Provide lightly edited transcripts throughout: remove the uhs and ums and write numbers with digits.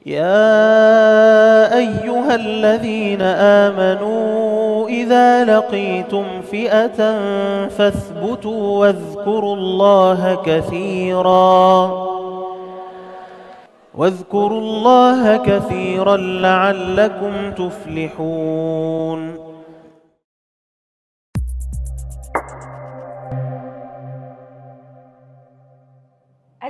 يا أيها الذين آمنوا إذا لقيتم فئة فاثبتوا واذكروا الله كثيرا لعلكم تفلحون.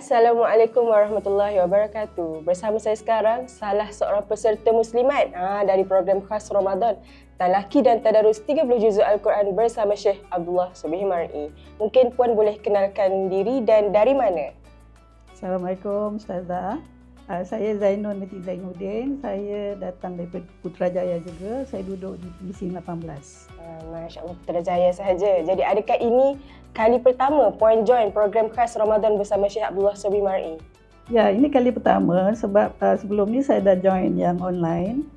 Assalamualaikum warahmatullahi wabarakatuh. Bersama saya sekarang salah seorang peserta muslimat dari program khas Ramadan Talaki dan Tadarus 30 Juzuk Al-Quran bersama Syekh Abdullah Subhi Mar'i. Mungkin Puan boleh kenalkan diri dan dari mana? Assalamualaikum Ustazah. Saya Zainul Meti Zainuddin. Saya datang dari Putrajaya juga. Saya duduk di Bising 18. Masya Allah, Putrajaya sahaja. Jadi adakah ini kali pertama Puan join program khas Ramadan bersama Syekh Abdullah Subhi Mar'i? Ya, ini kali pertama sebab sebelum ni saya dah join yang online.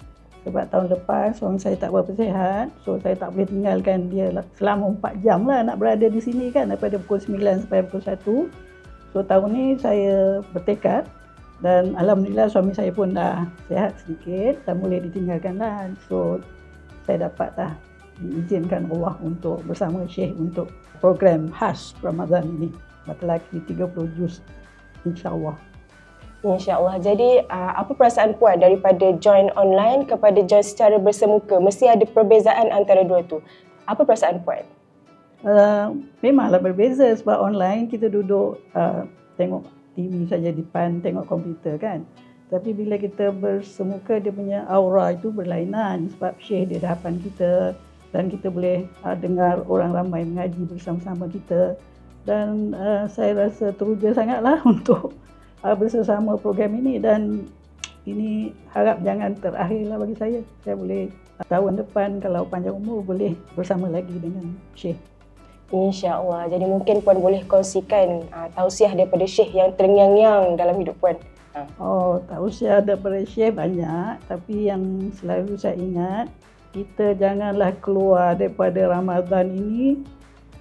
Sebab tahun lepas suami saya tak berapa sihat. So saya tak boleh tinggalkan dia selama 4 jam lah nak berada di sini kan. Daripada pukul 9 sampai pukul 1. So tahun ni saya bertekad. Dan alhamdulillah suami saya pun dah sihat sedikit dan boleh ditinggalkan lah. So saya dapat dah diizinkan Allah untuk bersama Syekh untuk program khas Ramadan ini. Talaki 30 juz insya-Allah. InsyaAllah. Jadi apa perasaan Puan daripada join online kepada join secara bersemuka? Mesti ada perbezaan antara dua tu. Apa perasaan Puan? Memanglah berbeza sebab online kita duduk tengok TV saja di depan, tengok komputer kan. Tapi bila kita bersemuka, dia punya aura itu berlainan sebab Syekh di hadapan kita dan kita boleh dengar orang ramai mengaji bersama-sama kita. Dan saya rasa teruja sangatlah untuk bersama program ini dan ini harap jangan terakhirlah bagi saya. Saya boleh tahun depan kalau panjang umur boleh bersama lagi dengan Syekh. InsyaAllah. Jadi mungkin Puan boleh kongsikan tausiah daripada Syekh yang terngiang-ngiang dalam hidup Puan. Tausiah daripada Syekh banyak, tapi yang selalu saya ingat, kita janganlah keluar daripada Ramadan ini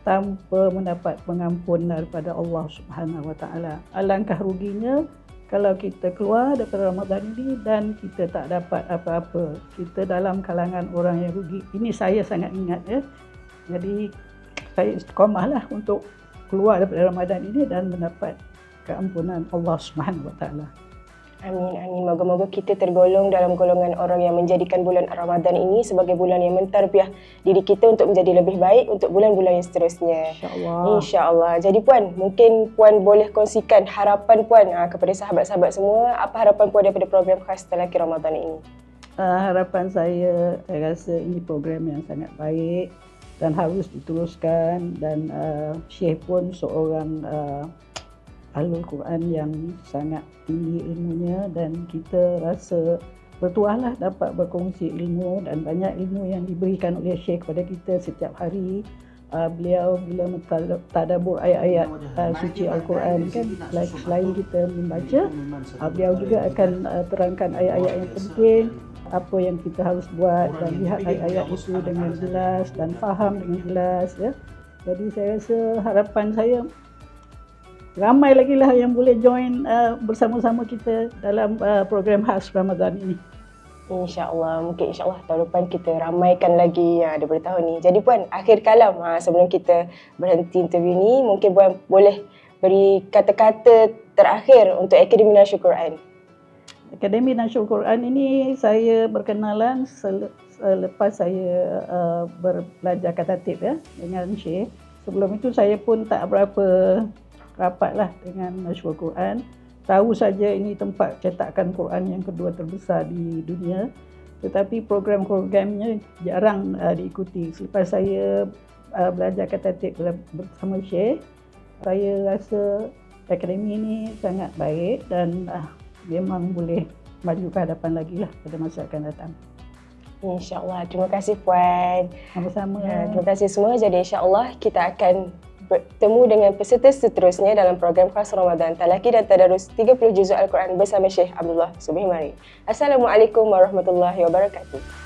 tanpa mendapat pengampunan daripada Allah Subhanahu Wa Taala. Alangkah ruginya kalau kita keluar daripada Ramadan ini dan kita tak dapat apa-apa. Kita dalam kalangan orang yang rugi. Ini saya sangat ingat ya. Jadi saya istiqamah lah untuk keluar daripada Ramadan ini dan mendapat keampunan Allah Subhanahu Wa Taala. Amin, amin. Moga-moga kita tergolong dalam golongan orang yang menjadikan bulan Ramadan ini sebagai bulan yang mentarbiah diri kita untuk menjadi lebih baik untuk bulan-bulan yang seterusnya. InsyaAllah. InsyaAllah. Jadi Puan, mungkin Puan boleh kongsikan harapan Puan kepada sahabat-sahabat semua. Apa harapan Puan daripada program khas Talaki Ramadan ini? Harapan saya rasa ini program yang sangat baik dan harus diteruskan dan Syekh pun seorang Ahlul Quran yang sangat tinggi ilmunya dan kita rasa bertuahlah dapat berkongsi ilmu dan banyak ilmu yang diberikan oleh Syekh kepada kita setiap hari. Beliau bila tadabbur ayat-ayat suci Al-Quran kan, selain kita membaca, beliau juga akan terangkan ayat-ayat yang penting, apa yang kita harus buat dan lihat ayat-ayat itu dengan jelas dan faham dengan jelas ya. Jadi saya rasa harapan saya ramai lagi lah yang boleh join bersama-sama kita dalam program khas Ramadan ini. InsyaAllah, mungkin insyaAllah tahun depan kita ramaikan lagi daripada tahun ni. Jadi Puan, akhir kalam sebelum kita berhenti interview ni, mungkin Puan boleh beri kata-kata terakhir untuk Akademi Nasyur Quran. Akademi Nasyur Quran ini saya berkenalan selepas saya belajar katatib ya dengan Syekh. Sebelum itu saya pun tak berapa rapatlah dengan Nasyur Quran. Tahu saja ini tempat cetakan Quran yang kedua terbesar di dunia. Tetapi program-programnya jarang diikuti. Selepas saya belajar katatib bersama Syekh, saya rasa akademi ini sangat baik dan memang boleh maju ke hadapan lagi lah pada masa akan datang. InsyaAllah. Terima kasih Puan. Sama-sama. Terima kasih semua. Jadi insyaAllah kita akan bertemu dengan peserta seterusnya dalam program khas Ramadan Talaki dan Tadarus 30 Juzuk Al-Quran bersama Syekh Abdullah Subhi Mar'i. Assalamualaikum warahmatullahi wabarakatuh.